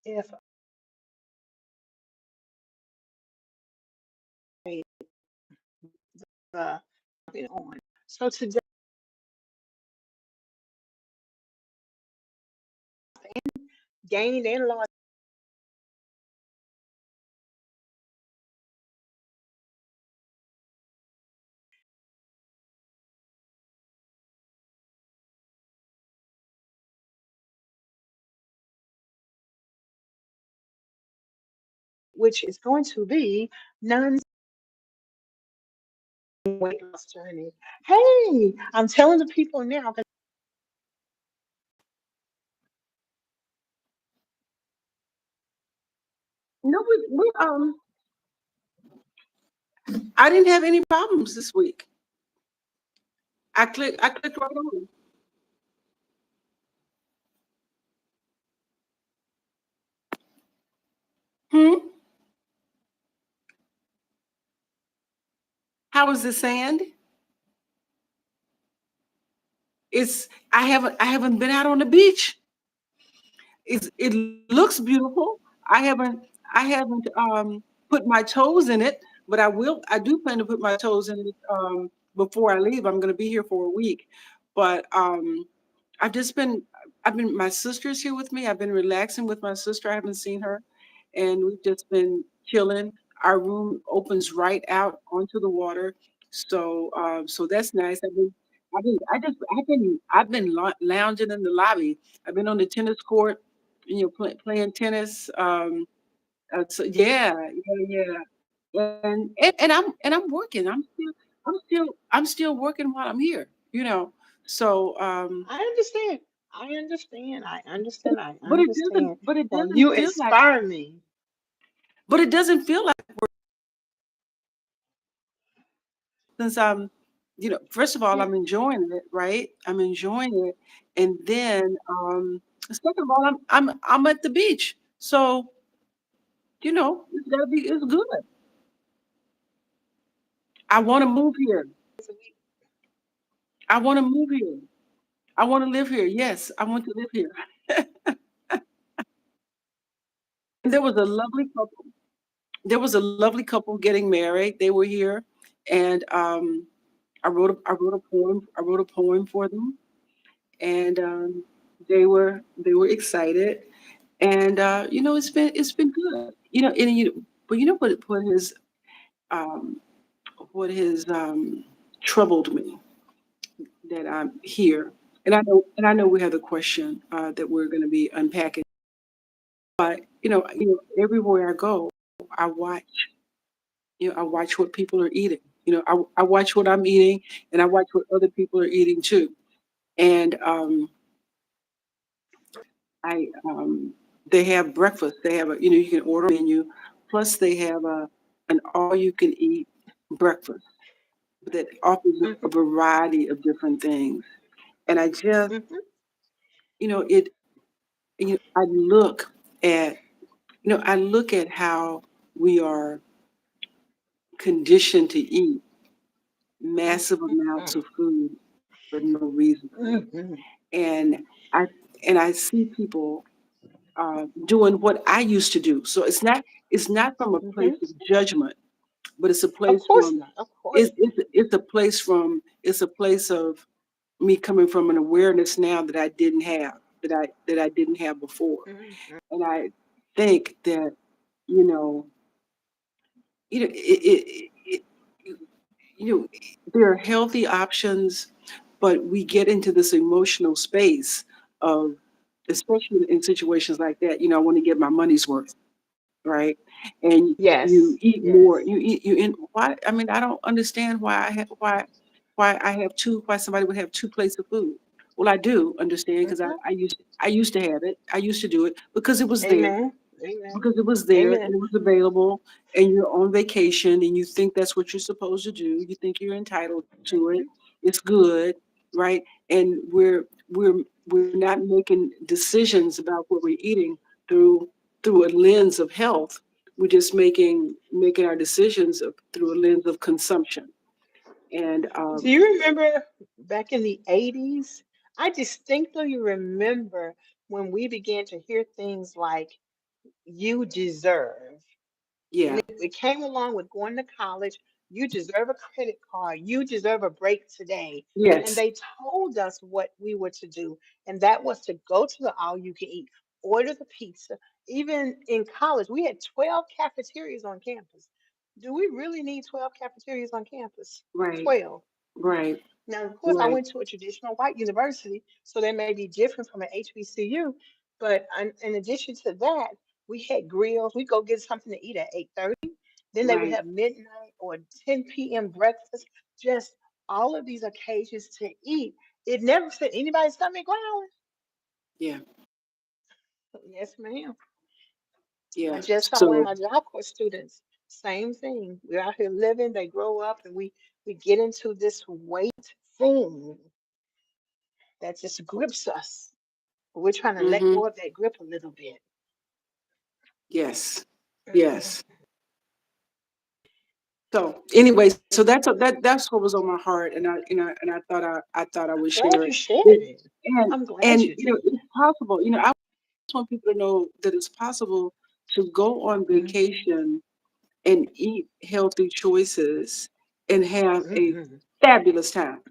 if I on. So today, gained and lost, which is going to be non weight loss journey. Hey, I'm telling the people now. 'Cause No, I didn't have any problems this week. I clicked right on. Hmm? How was the sand? I haven't been out on the beach. It looks beautiful. I haven't I haven't put my toes in it, but I do plan to put my toes in it before I leave. I'm gonna be here for a week. But I've just been I've been my sister's here with me. I've been relaxing with my sister. I haven't seen her. And we've just been chilling. Our room opens right out onto the water. So that's nice. I've been lounging in the lobby. I've been on the tennis court, playing tennis. So yeah. And I'm working. I'm still working while I'm here. So I understand. I understand. I understand. I but it doesn't understand. but it Well, doesn't you feel like inspire me. but it doesn't feel like since first of all, Yeah. I'm enjoying it, right? I'm enjoying it. And then second of all, I'm at the beach. So, it's good. I want to move here. I want to move here. I want to live here. Yes, I want to live here. And there was a lovely couple getting married. They were here, and I wrote a poem for them, and they were excited, and it's been good. But you know um, what has troubled me that I'm here, and I know we have the question that we're going to be unpacking, but everywhere I go, I watch. I watch what people are eating. I watch what I'm eating, and I watch what other people are eating too. And I they have breakfast. They have you can order a menu, plus they have an all you can eat breakfast that offers a Hmm. variety of different things. And I just Hmm. it I look at I look at how we are conditioned to eat massive amounts of food for no reason. Hmm. And I and I see people doing what I used to do. So it's not from a place Hmm. of judgment, but it's a Of place course from not. Of course it's it's it's a place of me coming from an awareness now that I didn't have that I didn't have before. not. Hmm. And I think that you know it you know there are healthy options, but we get into this emotional space of, especially in situations like that, I want to get my money's worth, right? And you Yes. eat more. Yes. You in why? I mean, I don't understand why somebody would have two plates of food. Well, I do understand because I, Hmm. I used I used to have it. I used to do it Amen. Amen. because it was there Amen. and it was available, and you're on vacation and you think that's what you're supposed to do. You think you're entitled to it. Hmm. It's good, right? And we're not making decisions about what we're eating through through a lens of health. We're just making our decisions through a lens of consumption. And Do you remember back in the 80s? I distinctly remember when we began to hear things like you deserve. And Yeah. it came along with going to college. You deserve a credit card. You deserve a break today. And Yes. they told us what we were to do. And that was to go to the all you can eat, order the pizza. Even in college, we had 12 cafeterias on campus. Do we really need 12 cafeterias on campus? Right. 12. Right. Now, of course, I Right. went to a traditional white university, so they may be different from an HBCU. But in addition to that, we had grills. We go get something to eat at 8:30. Then they would Right. have midnight or 10 p.m. breakfast. Just all of these occasions to eat. It never said anybody's stomach growling. Yeah. Yes, ma'am. I Yeah. just saw one of So. my job corps students. Same thing. We're out here living. They grow up, and we get into this weight thing that just grips us. We're trying to let Hmm. go of that grip a little bit. Yes. Mhm. Yes. So anyway, so that's what was on my heart, and I thought I would I'm share glad it. you shared It- it. and I'm glad and you did. it's possible. I just want people to know that it's possible to go on Hmm. vacation and eat healthy choices and have a Hmm. fabulous time.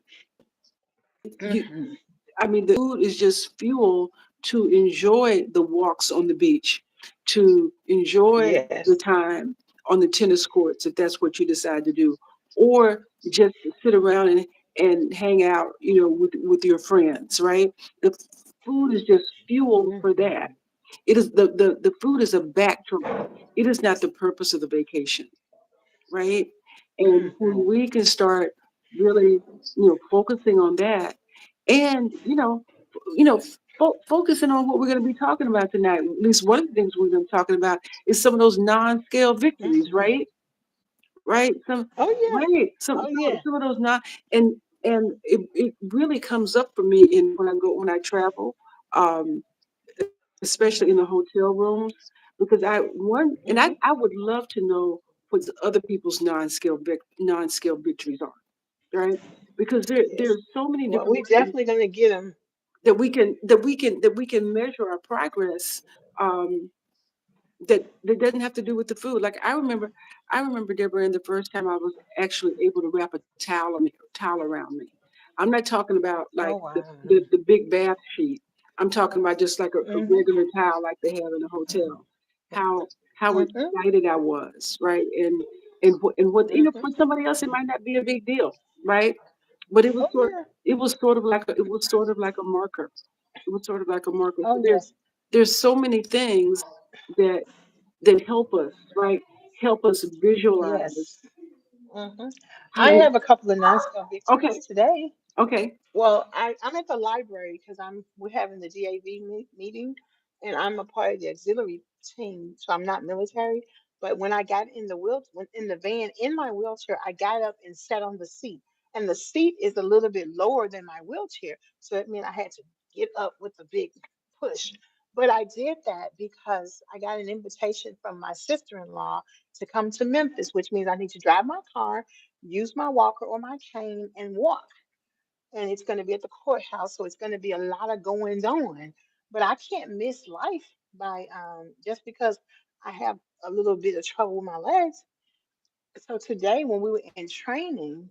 You Hmm. I mean, the food is just fuel to enjoy the walks on the beach, to enjoy the Yes. time on the tennis courts, if that's what you decide to do, or just to sit around and hang out, with your friends, right? The food is just fuel for that. Hmm. It is the food is a backdrop. It is not the purpose of the vacation, right? And when Hmm. we can start really, focusing on that, and focusing on what we're going to be talking about tonight. At least one of the things we've been talking about is some of those non-scale victories, Hmm. right? Right? Some Oh yeah. right. Some Oh some, yeah. some of those non and it really comes up for me in when I travel. Um, Especially in the hotel rooms, because Hmm. I would love to know what other people's non-scale victories are, right? Because Yes. there's so many Well, different we ways definitely gonna get them. that we can measure our progress, um, that doesn't have to do with the food. Like I remember, Deborah, in the first time I was actually able to wrap a towel around me. I'm not talking about like Oh the, wow. the, the big bath sheet. I'm talking about just like a Hmm. regular towel like they have in a hotel. How Hmm. excited I was, right? And what Hmm. for somebody else it might not be a big deal, right? But Oh yeah. it was sort of like a marker. It was sort of like a marker. Oh So there's yes. there's so many things that that help us, right? Help us visualize Yes. Hmm. how I we. have a couple of non-scale victories Okay, today. okay. Well, I'm at the library because we're having the DAV meeting, and I'm a part of the auxiliary team, so I'm not military. But when I got in the when in the van in my wheelchair, I got up and sat on the seat, and the seat is a little bit lower than my wheelchair, so it meant I had to get up with a big push. But I did that because I got an invitation from my sister-in-law to come to Memphis, which means I need to drive my car, use my walker or my cane, and walk, and it's going to be at the courthouse, so it's going to be a lot of goings on. But I can't miss life by just because I have a little bit of trouble with my legs. So today, when we were in training,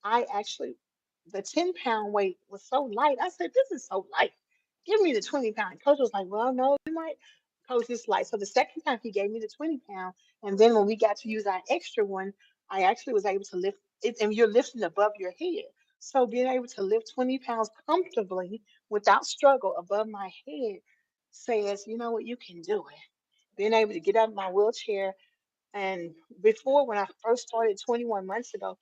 I actually the 10-pound weight was so light. I said, "This is so light. Give me the 20-pound." Coach was like, "Well, no, you might." Coach, this light. So the second time he gave me the 20-pound, and then when we got to use our extra one, I actually was able to lift it, and you're lifting above your head. So being able to lift 20 pounds comfortably without struggle above my head says, you know what, you can do it. Being able to get out of my wheelchair, and before, when I first started 21 months ago,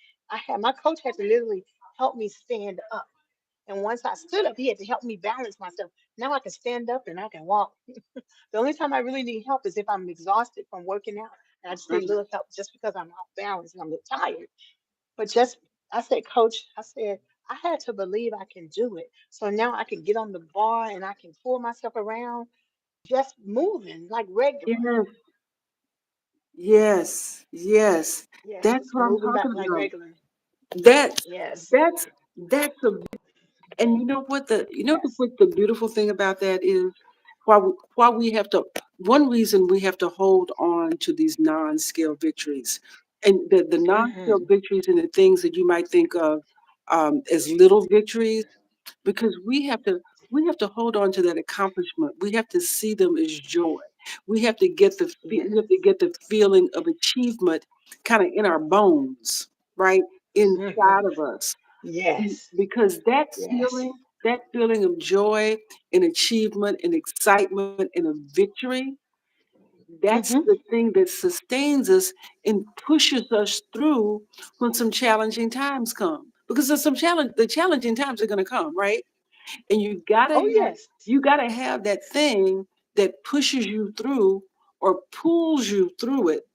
my coach had to literally help me stand up. And once I stood up, he had to help me balance myself. Now I can stand up and I can walk. The only time I really need help is if I'm exhausted from working out. And I just need a Right. little help just because I'm off balance and I'm a little tired. But just, I said, Coach, I said, I had to believe I can do it. So now I can get on the bar and I can pull myself around just moving like regular. Yes, yes, yes. Yes, That's just what I'm moving back talking like about. regular. That's Yes. that's a and you know what the Yes. what the beautiful thing about that is why we have to, one reason we have to hold on to these non-scale victories, and the non-scale Hmm. victories and the things that you might think of as little victories, because we have to hold on to that accomplishment. We have to see them as joy. We have to get we have to Yes. get the feeling of achievement kind of in our bones, right? Inside Hmm. of us. Yes. Because Yes. that feeling of joy and achievement and excitement and a victory, that's Hmm. the thing that sustains us and pushes us through when some challenging times come. Because there's the challenging times are going to come, right? And Oh, yes. you gotta have that thing that pushes you through or pulls you through it.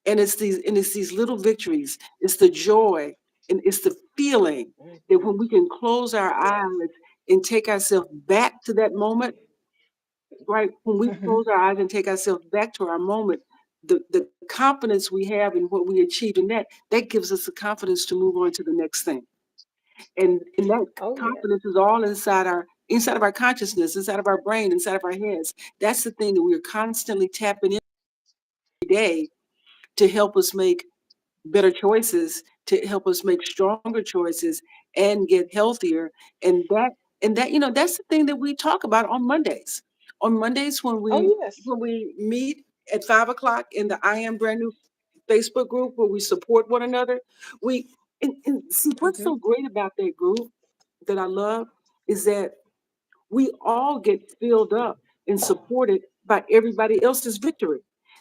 And it's these little victories. It's the joy and it's the feeling that Hmm. when we can close our Yes. eyes and take ourselves back to that moment, right? When we Hmm. close our eyes and take ourselves back to our moment, the confidence we have in what we achieved in that gives us the confidence to move on to the next thing. And that Oh, yes. confidence is all inside of our consciousness, inside of our brain, inside of our heads. That's the thing that we're constantly tapping in every day to help us make better choices, to help us make stronger choices and get healthier. And that that's the thing that we talk about on Mondays. On Mondays Oh, yes. when we meet at 5 o'clock in the I Am Brand New Facebook group where we support one another. We and see what's Hmm. so great about that group that I love is that we all get filled up and supported by everybody else's victory.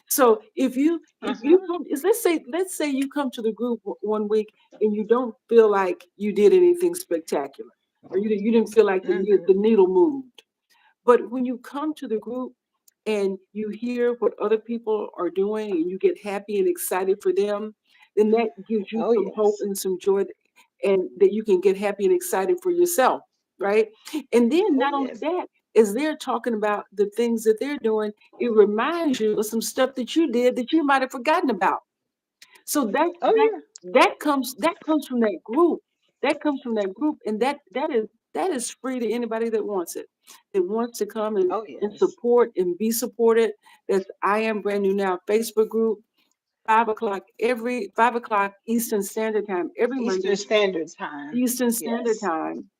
So if you Uh-huh. come let's say you come to the group one week and you don't feel like you did anything spectacular, or you didn't feel like Hmm. the needle moved. But when you come to the group and you hear what other people are doing and you get happy and excited for them, then that gives you Oh, some hope yes. and some joy, and that you can get happy and excited for yourself, right? And then Oh, not only yes. that, as they're talking about the things that they're doing, it reminds you of some stuff that you did that you might have forgotten about. So Oh, yeah. that comes from that group. That comes from that group, and that is free to anybody that wants it, that wants to come Oh, and yes. support and be supported. That's I Am Brand New Now Facebook group, 5 o'clock Eastern Standard Time every Eastern Monday, Standard Time. Eastern Standard Yes. Time.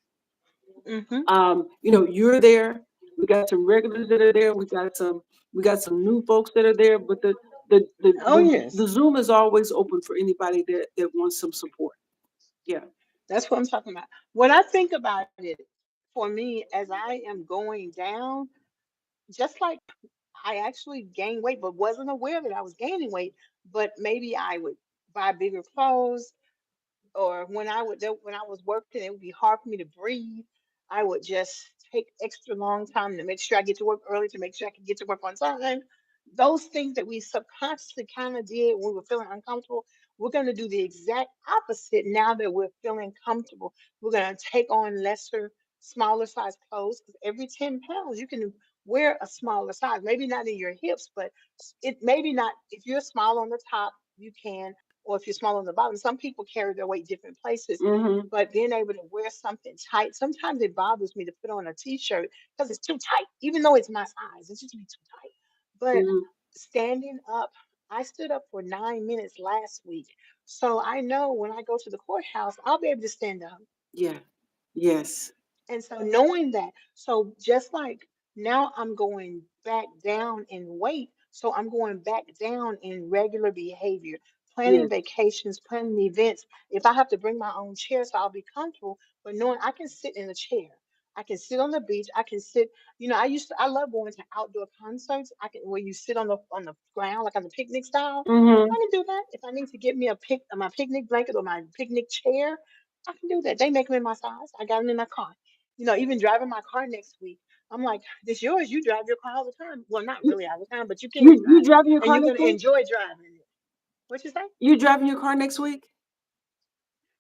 Hmm. You're there. We got some regulars that are there. We got some new folks that are there. But Oh, the yes. Zoom is always open for anybody that wants some support. Yeah. That's what I'm talking about. When I think about it, for me, as I am going down, just like I actually gained weight, but wasn't aware that I was gaining weight. But maybe I would buy bigger clothes, or when I was working, it would be hard for me to breathe. I would just take extra long time to make sure I get to work early, to make sure I can get to work on time. Those things that we subconsciously kind of did when we were feeling uncomfortable, we're going to do the exact opposite now that we're feeling comfortable. We're going to take on lesser, smaller size clothes, because every 10 pounds you can wear a smaller size. Maybe not in your hips, but it maybe not if you're small on the top, you can, or if you're small on the bottom. Some people carry their weight different places, Mm-hmm. but being able to wear something tight, sometimes it bothers me to put on a t-shirt because it's too tight, even though it's my size, it's just be too tight. But Hmm. standing up, I stood up for 9 minutes last week. So I know when I go to the courthouse, I'll be able to stand up. Yeah. Yes. And so knowing that, so just like now I'm going back down in weight, so I'm going back down in regular behavior, planning Yes. vacations, planning events. If I have to bring my own chair, so I'll be comfortable, but knowing I can sit in a chair. I can sit on the beach. I can sit, I love going to outdoor concerts. I can where you sit on the ground, like on the picnic style. I Mm-hmm. can do that. If I need to get me my picnic blanket or my picnic chair, I can do that. They make them in my size. I got them in my car. Even driving my car next week, I'm like, this yours. You drive your car all the time. Well, not You, really all the time, but you can you drive it, driving your and car you're next gonna week? enjoy driving it. What you say? You driving your car next week?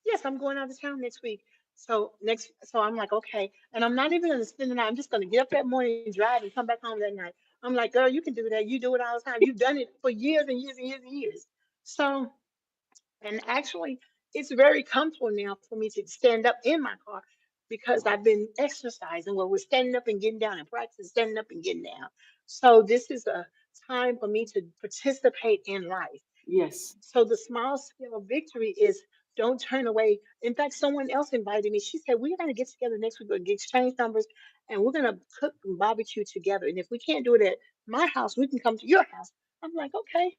Yes, I'm going out of town next week. So I'm like, okay, and I'm not even gonna spend the night. I'm just gonna get up that morning, drive, and come back home that night. I'm like, girl, you can do that. You do it all the time. You've done it for years and years and years and years. So, and actually, it's very comfortable now for me to stand up in my car. because I've been exercising where we're standing up and getting down and practice standing up and getting down. So this is a time for me to participate in life. Yes. So the small scale victory is don't turn away. In fact, someone else invited me. She said, we're going to get together next week, we're going to exchange numbers, and we're going to cook and barbecue together. And if we can't do it at my house, we can come to your house. I'm like, okay.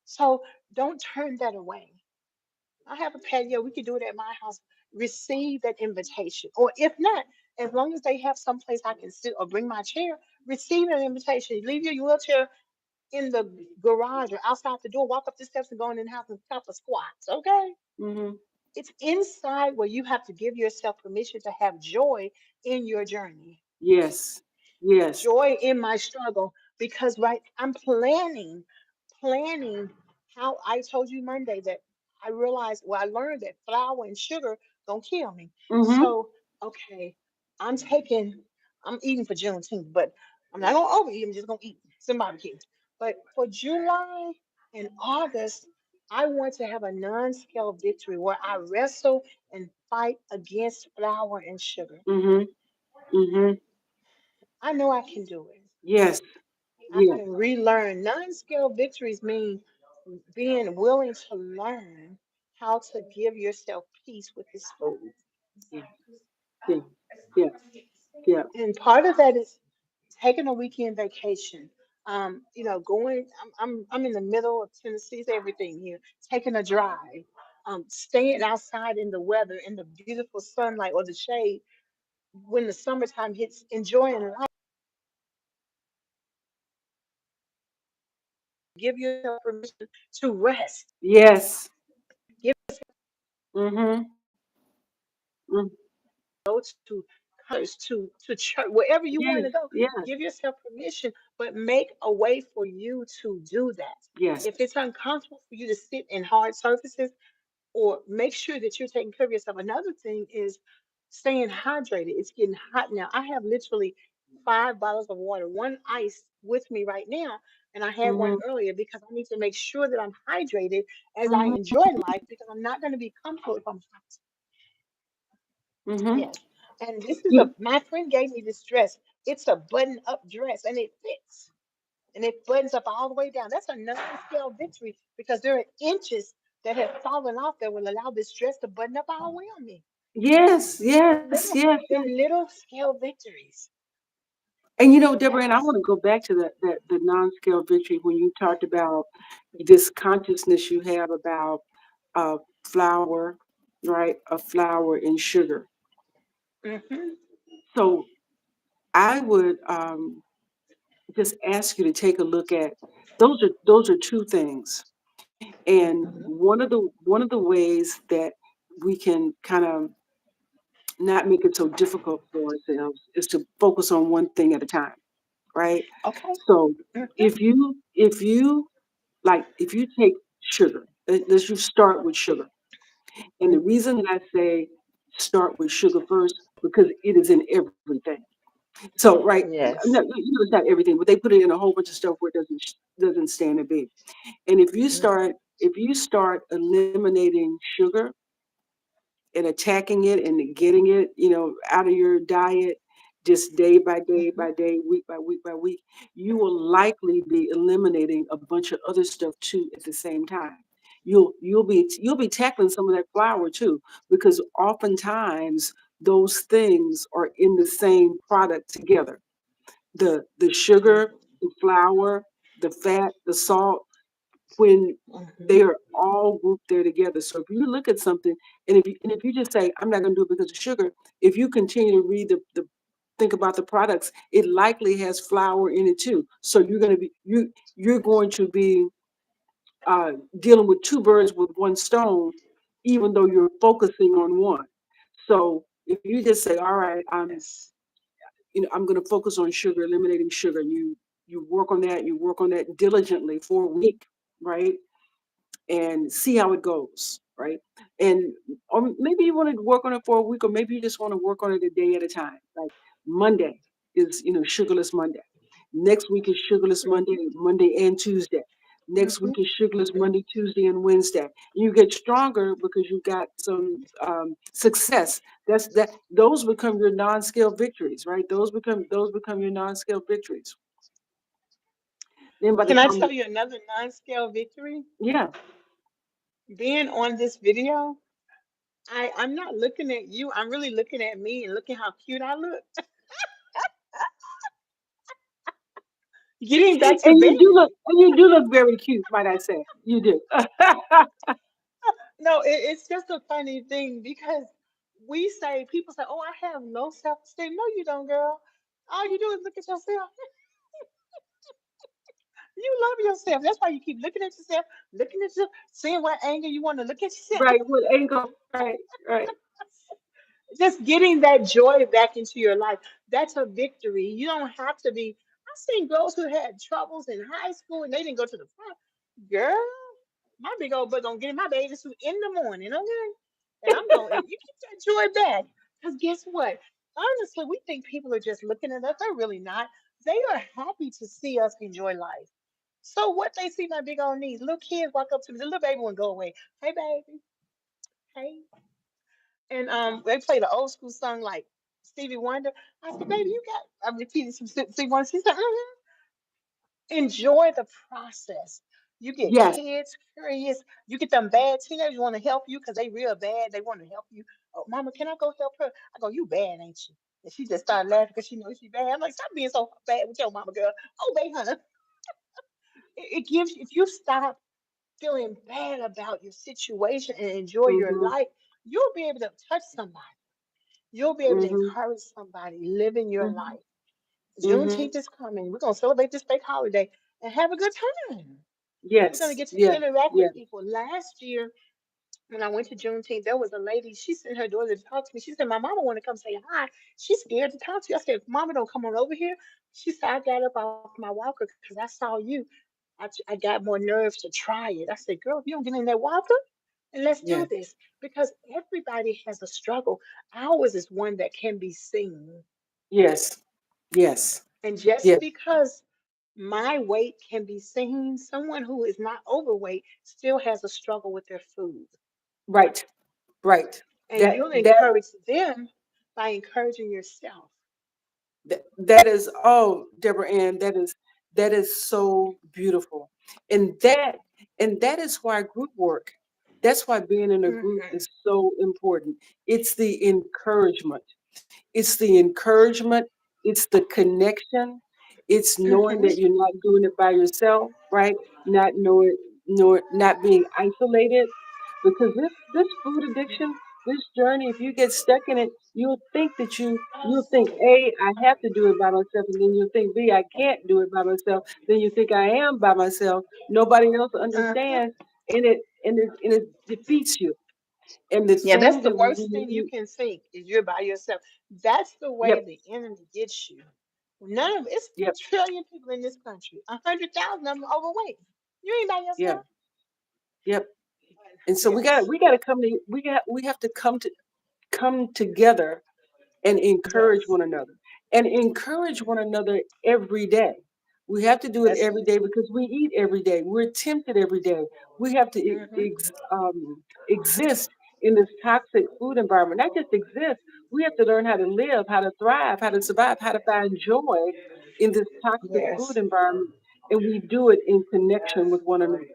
So don't turn that away. I have a patio. We could do it at my house. Receive that invitation. Or if not, as long as they have some place I can sit or bring my chair, receive an invitation. Leave your wheelchair in the garage or outside the door, walk up the steps and go in the house and stop for squats. Okay? Mm-hmm. It's inside where you have to give yourself permission to have joy in your journey, Yes. Yes. joy in my struggle, because right, I'm planning how I told you Monday that I realized, well, I learned that flour and sugar don't kill me. Mm-hmm. So, okay, I'm taking, I'm eating for Juneteenth, but I'm not gonna overeat. I'm just gonna eat some barbecue. But for July and August, I want to have a non-scale victory where I wrestle and fight against flour and sugar. Mm-hmm. Mm-hmm. I know I can do it. Yes. I Yes. can relearn. Non-scale victories mean being willing to learn how to give yourself peace with this food. Yes. Yes. Yes. Yeah. And part of that is taking a weekend vacation. Going. I'm in the middle of Tennessee's everything here. Taking a drive, staying outside in the weather, in the beautiful sunlight or the shade when the summertime hits. Enjoying life. Give yourself permission to rest. Yes. Give Mm-hmm. Mm. go to college, to church, wherever you want Yes. to go. Yes. Give yourself permission, but make a way for you to do that. Yes. If it's uncomfortable for you to sit in hard surfaces, or make sure that you're taking care of yourself. Another thing is staying hydrated. It's getting hot now. I have literally 5 bottles of water, one ice with me right now, and I had one Mm-hmm. earlier because I need to make sure that I'm hydrated as I Mm-hmm. enjoy life because I'm not going to be comfortable if I'm hot. Mm-hmm. Yes. And this is Yeah. my friend gave me this dress. It's a button up dress and it fits and it buttons up all the way down. That's a non-scale victory because there are inches that have fallen off that will allow this dress to button up all the way on me. Yes. Yes. Yes. They're little scale victories. And Deborah, and I Yes. want to go back to that the non-scale victory when you talked about this consciousness you have about uh, flour, right? Of flour and sugar. Mm-hmm. So I would just ask you to take a look at those are two things, and Hmm. one of the ways that we can kind of not make it so difficult for ourselves is to focus on one thing at a time, right? Okay. So Hmm. if you take sugar, let's just start with sugar. And the reason that I say start with sugar first because it is in everything. So right, Yes. it's not everything, but they put it in a whole bunch of stuff where it doesn't stand to be. And if you start eliminating sugar and attacking it and getting it, out of your diet, just day by day Hmm. by day, week by week by week, you will likely be eliminating a bunch of other stuff too at the same time. You'll be tackling some of that flour too, because oftentimes those things are in the same product together. The sugar, the flour, the fat, the salt, when Hmm. they are all grouped there together. So if you look at something, and if you just say, I'm not going to do it because of sugar, if you continue to read the think about the products, it likely has flour in it too. So you're going to be uh, dealing with two birds with one stone, even though you're focusing on one. So if you just say, all right, Yes. I'm going to focus on sugar, eliminating sugar. You work on that diligently for a week, right? And see how it goes, right? And or maybe you want to work on it for a week, or maybe you just want to work on it a day at a time. Like Monday is sugarless Monday. Next week is sugarless Monday, Hmm. Monday and Tuesday. Next Mhm. week is sugarless Monday, Tuesday, and Wednesday. You get stronger because you got some success. That's that. Those become your non-scale victories, right? Those become your non-scale victories. Then by the Can I time, tell you another non-scale victory? yeah, Being on this video, I'm not looking at you. I'm really looking at me and looking how cute I look. Getting back to vanity. and you do look very cute, might I say? You do. No, it's just a funny thing because we say people say, "Oh, I have low self-esteem." No, you don't, girl. All you do is look at yourself. You love yourself. That's why you keep looking at yourself, seeing what angle you want to look at yourself. Right, what angle? Right, right. Just getting that joy back into your life. That's a victory. You don't have to be. I've seen girls who had troubles in high school and they didn't go to the front. Girl, my big old butt gonna get in my bathing suit in the morning, okay? And I'm going, and you keep that joy back. Because guess what? Honestly, we think people are just looking at us. They're really not. They are happy to see us enjoy life. So what they see my big old knees, little kids walk up to me, the little baby wouldn't go away. Hey baby, hey. And they played an old school song like Stevie Wonder. I said, baby, you got I'm repeating some Stevie Wonder. She said, enjoy the process. You get Yes. kids curious. You get them bad teenagers want to help you because they real bad. They want to help you. Oh, mama, can I go help her? I go, you bad, ain't you? And she just started laughing because she knows she bad. I'm like, stop being so bad with your mama, girl. Oh, baby, honey. It gives if you stop feeling bad about your situation and enjoy your Mhm. life, you'll be able to touch somebody. You'll be able to Mhm. encourage somebody living your Mhm. life. Mhm. Juneteenth is coming. We're gonna celebrate this fake holiday and have a good time. We're gonna Yes. get to Yes. interact with Yes. people. Last year, when I went to Juneteenth, there was a lady. She sent her daughter to talk to me. She said, "My mama want to come say hi. She's scared to talk to you." I said, "Mama, don't come on over here." She said, "I got up off my walker because I saw you. I got more nerves to try it." I said, "Girl, if you don't get in that walker, and let's do Yes. this because everybody has a struggle. Ours is one that can be seen. Yes. Yes. And just Yes. because my weight can be seen, someone who is not overweight still has a struggle with their food. Right. Right. And That you'll that encourage them by encouraging yourself. that is, oh, Deborah Ann, that is so beautiful. And that is why group work, that's why being in a group Hmm. is so important. It's the encouragement. It's the encouragement, it's the connection, it's knowing Hmm. that you're not doing it by yourself, right? Not knowing, nor not being isolated. Because this food addiction, this journey, if you get stuck in it, you'll think A, I have to do it by myself, and then you'll think B, I can't do it by myself. Then you think I am by myself. Nobody else Hmm. understands, and it defeats you. And the Yeah, that's thing the that we worst thing you need, can think is you're by yourself. That's the way yep, the enemy gets you. None of it's yep, trillion people in this country. 100,000 of them overweight. You ain't by yep, yourself. yep. And so Yes. we got to come to we have to come together and encourage Yes. one another and encourage one another every day. We have to do it That's every it. day because we eat every day. We're tempted every day. We have to Hmm. exist in this toxic food environment. Not just exist. We have to learn how to live, how to thrive, how to survive, how to find joy in this toxic food Yes. environment. And we do it in connection with one another.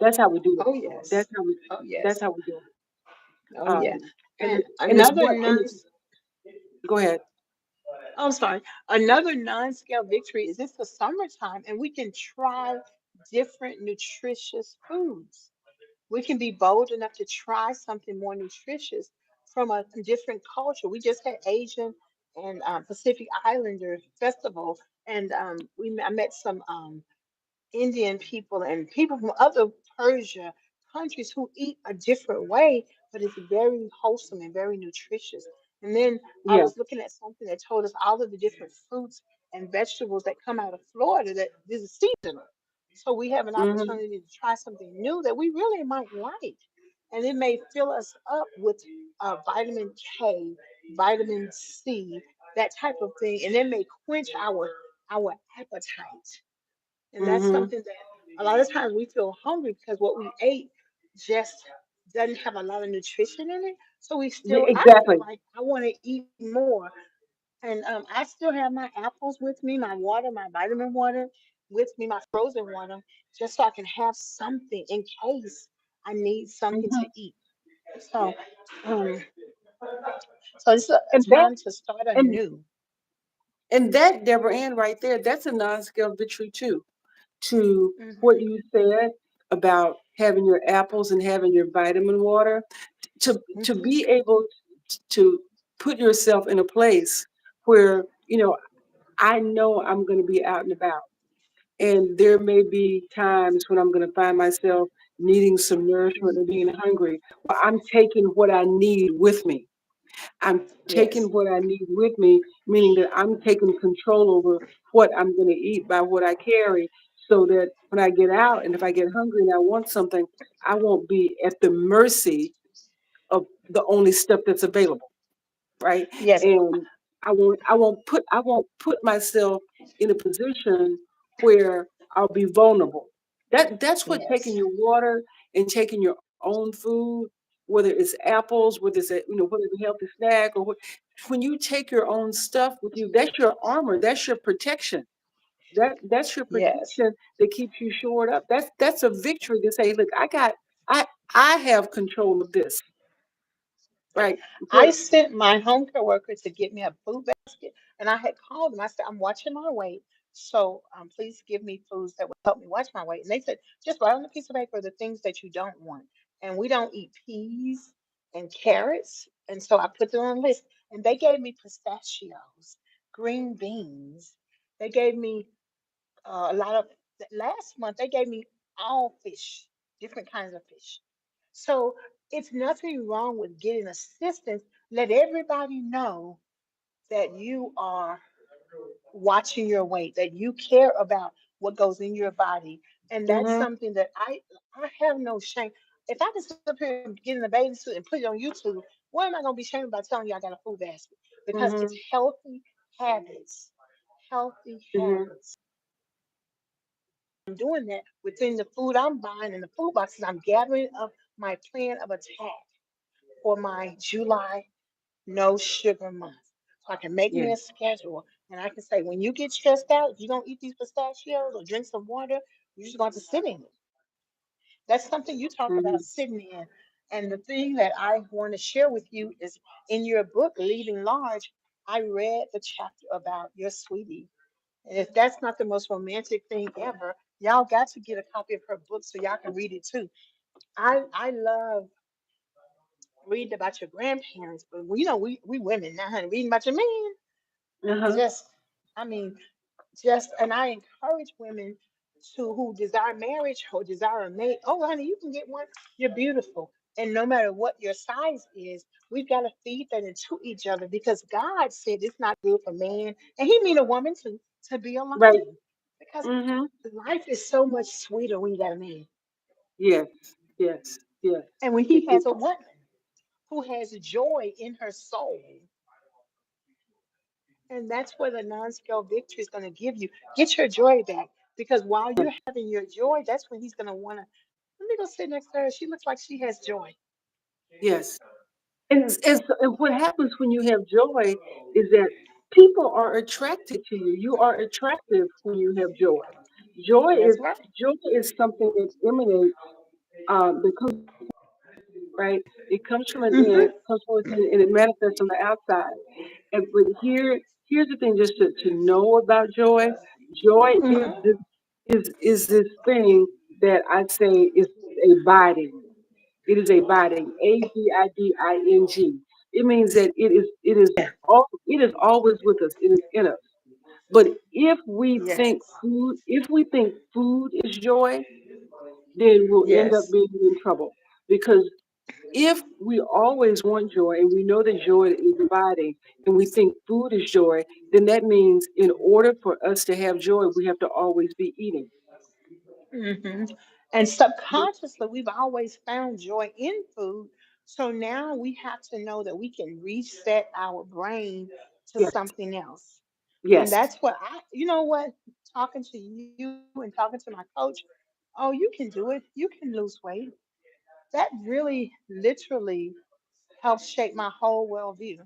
That's how we do it. Oh yes. That's how we. Oh That's yes. how we do it. Oh yeah. Um, And and it's another what. And non it's, go ahead. I'm sorry. Another non-scale victory is it's the summertime and we can try different nutritious foods. We can be bold enough to try something more nutritious from a different culture. We just had Asian and Pacific Islander festival, and I met some Indian people and people from other Persia countries who eat a different way, but it's very wholesome and very nutritious. And then I Yeah. was looking at something that told us all of the different fruits and vegetables that come out of Florida that this is seasonal. So we have an Hmm. opportunity to try something new that we really might like. And it may fill us up with vitamin K, vitamin C, that type of thing. And it may quench our appetite and that's Hmm. something that A lot of times we feel hungry because what we ate just doesn't have a lot of nutrition in it. So we still, I feel Exactly. like I want to eat more. And I still have my apples with me, my water, my vitamin water with me, my frozen water, just so I can have something in case I need something to Hmm. eat. So, um, so it's a And that time to start and anew. and that Deborah Ann right there, that's a non-scale victory too. To what Hmm. you said about having your apples and having your vitamin water, to Hmm. be able to put yourself in a place where I know I'm going to be out and about, and there may be times when I'm going to find myself needing some nourishment or being hungry. Well, I'm taking what I need with me. I'm taking what Yes, I need with me, meaning that I'm taking control over what I'm going to eat by what I carry, so that when I get out and if I get hungry and I want something, I won't be at the mercy of the only stuff that's available, right? yes, And I won't put myself in a position where I'll be vulnerable. That's what taking yes, your water and taking your own food, whether it's apples, whether it's whether it's a healthy snack or what, when you take your own stuff with you, that's your armor, that's your protection. That's your yes. protection that keeps you shored up. That's a victory to say, look, I I have control of this, right? I What sent my home care worker to get me a food basket, and I had called them. I said, I'm watching my weight, so please give me foods that will help me watch my weight. And they said, just write on a piece of paper the things that you don't want. And we don't eat peas and carrots. And so I put them on a list, and they gave me pistachios, green beans. They gave me a lot of, last month, they gave me all fish, different kinds of fish. So it's nothing wrong with getting assistance. Let everybody know that you are watching your weight, that you care about what goes in your body. And that's mhm, something that I have no shame. If I can sit up here and get in a bathing suit and put it on YouTube, what am I gonna be ashamed about telling you I got a food basket? Because it's mhm, healthy habits. Healthy mhm. habits. I'm doing that within the food I'm buying and the food boxes. I'm gathering up my plan of attack for my July no sugar month. So I can make me a Yes. schedule and I can say, when you get stressed out, if you don't eat these pistachios or drink some water, you're just going to sit in it. That's something you talk about Mhm. sitting in. And the thing that I want to share with you is in your book, Leading Large, I read the chapter about your sweetie. And if that's not the most romantic thing ever, y'all got to get a copy of her book so y'all can read it too. I love reading about your grandparents, but we women now, honey, reading about your man, Uh-huh. just I mean, just and I encourage women to who desire marriage or desire a mate. Oh, honey, you can get one. You're beautiful, and no matter what your size is, we've got to feed that into each other because God said it's not good for man, and He mean a woman too, to be Right. alone because Mhm. life is so much sweeter when you got a man, Yes. Yes. Yes. and when It, he it, has a woman who has joy in her soul. And that's where the non-scale victory is going to give you. Get your joy back. Because while you're having your joy, that's when he's going to want to. Let me go sit next to her. She looks like she has joy. yes. And what happens when you have joy is that people are attracted to you. You are attractive when you have joy. Joy is That's right. joy is something that emanates, that comes from within, right? It comes from an in, Mm-hmm. it comes from within, and it manifests on the outside. And but here's the thing, just to know about joy. Joy Mm-hmm. is this thing that I say is abiding. It is abiding. Abiding. It means that it is always with us. It is in us. But Yes. if we think food is joy, then we'll end up Yes. being in trouble. Because if we always want joy and we know that joy is abiding and we think food is joy, then that means in order for us to have joy, we have to always be eating. Hmm. And subconsciously, we've always found joy in food. So now we have to know that we can reset our brain to Yes, something else. And yes. that's what you know what, talking to you and talking to my coach. Oh, you can do it. You can lose weight. That really literally helped shape my whole worldview.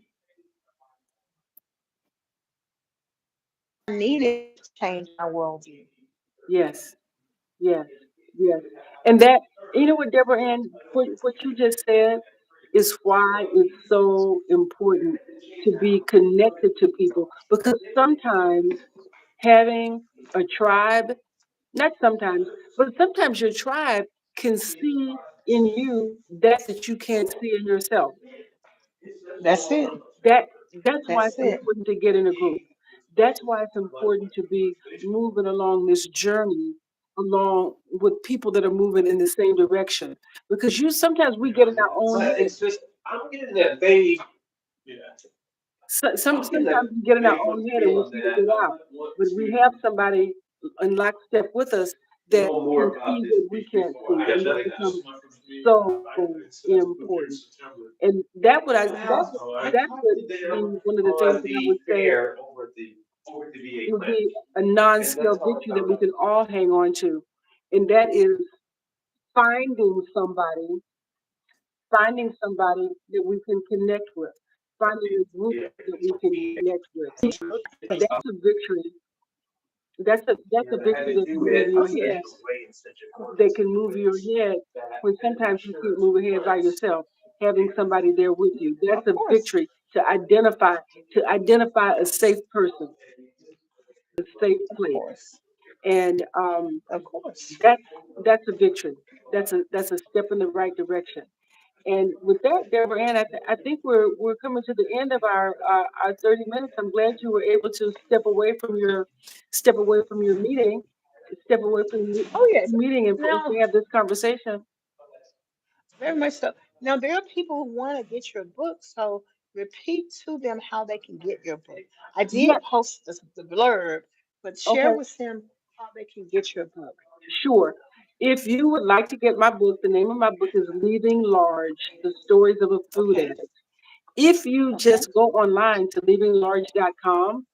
I needed to change my worldview. Yes, yes, yes. And that, you know what, Deborah Ann, what you just said is why it's so important to be connected to people, because sometimes having a tribe, not sometimes, but sometimes your tribe can see in you that you can't see in yourself. That's it. That that's why That's it's it. important to get in a group. That's why it's important to be moving along this journey along with people that are moving in the same direction. Because you sometimes we get in our own But head. it's just I'm getting that vague. Yeah, I'm getting that Sometimes we get in our vague own head and we feeling can't that get I out. would want But we have to somebody in lockstep with us that know can more about see this what we beef can't before. see, I and guess that I think that's becomes too much for me. so That's what we're in important. September. And that would I Yeah, that would so I that would talked to them be one of the things on that I would the say fair over at the VA would clinic, be a and that's non-scale how I victory that found we out. can all hang on to, and that is finding somebody, finding somebody that we can connect with, finding a group Yeah, that we so can me, connect with. it's That's a victory. That's a and I had victory to that can do move it your head. official way in such That accordance can move your with head that when and sometimes you can't insurance move ahead by requirements. yourself. Having somebody there with you. That's Of a course. victory to identify a safe person, a safe Of place, course. and Of course. that's that's a victory. That's a step in the right direction. And with that, Deborah Ann, I think we're coming to the end of our 30 minutes. I'm glad you were able to step away from your meeting, step away from your Oh yes. meeting, and for us Now, to have this conversation. very much so. Now there are people who want to get your book, so repeat to them how they can get your book. I Yeah, did post the blurb, but share okay, with them how they can get your book. sure. If you would like to get my book, the name of my book is Leaving Large: The Stories of a Food Okay. Addict. If you Okay. just go online to livinglarge.com,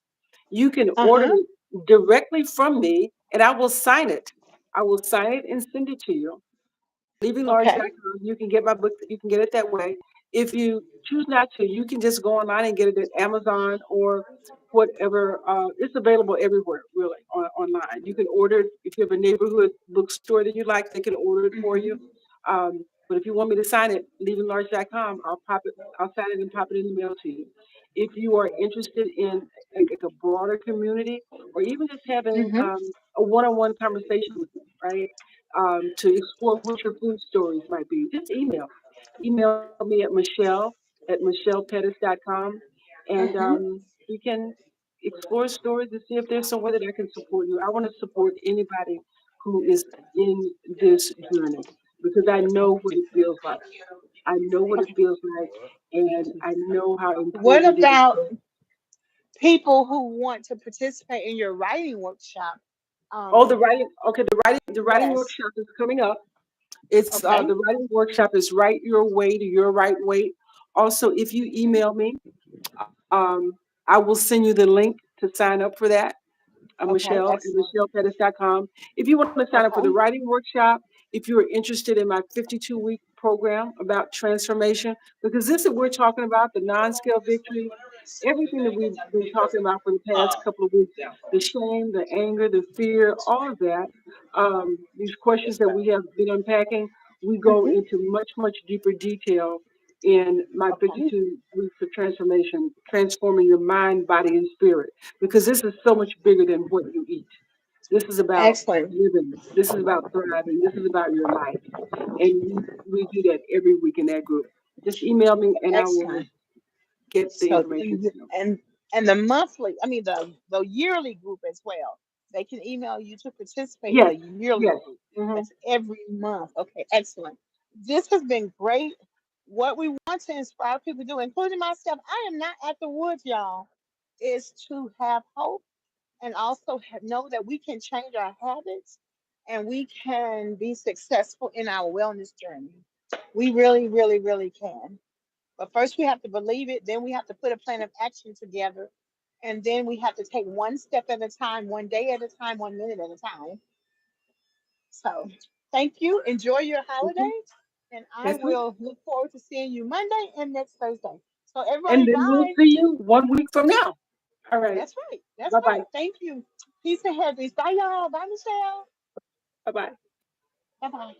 you can order Uh-huh. it directly from me and I will sign it. I will sign it and send it to you. Okay. Livinglarge.com. You can get my book, you can get it that way. If you choose not to, you can just go online and get it at Amazon or whatever. It's available everywhere, really, online. You can order it if you have a neighborhood bookstore that you like, they can order it for you. Mm-hmm. But if you want me to sign it, livinglarge.com, I'll sign it and pop it in the mail to you. If you are interested in like a broader community or even just having Mm-hmm. a one-on-one conversation with me, right? To explore what your food stories might be. Just email me at michellepettis.com, and Mm-hmm. we can explore stories to see if there's some way that I can support you. I want to support anybody who is in this journey because I know what it feels like. I know what it feels like, and I know how What important it is. about people who want to participate in your writing workshop? Oh, the Um, writing. Okay, the writing yes. workshop is coming up. It's Okay. the writing workshop is Write Your Way to Your Right Weight. Also, if you Okay. email me, I will send you the link to sign up for that. Okay. Michelle at Excellent. michellepettis.com. If you want to sign up for the Okay. writing workshop, if you're interested in my 52-week program about transformation, because this is we're talking about the non-scale victories, everything that we've been talking about for the past couple of weeks, the shame, the anger, the fear, all of that, these questions that we have been unpacking, we go Mm-hmm. into much, much deeper detail in my Okay. 52 weeks of transformation, transforming your mind, body, and spirit because this is so much bigger than what you eat. This is about Excellent. living. This is about thriving. This is about your life. And we do that every week in that group. Just email me and I will Excellent. get the So information to you. and the monthly, I mean the yearly group as well. They can email you to participate in Yes, the yearly yes. group. Hmm. That's every month. Okay, excellent. This has been great. What we want to inspire people to do, including myself, I am not at the woods, y'all, is to have hope and also know that we can change our habits and we can be successful in our wellness journey. We really, really, really can. But first, we have to believe it. Then we have to put a plan of action together. And then we have to take one step at a time, one day at a time, 1 minute at a time. So thank you. Enjoy your Mhm. holiday. And I That's it. will look forward to seeing you Monday and next Thursday. So And everybody, then we'll bye. see you 1 week from now. All right. That's right. That's Bye bye. right. Thank you. Peace and happiness. Bye, y'all. Bye, Michelle. Bye bye. Bye bye.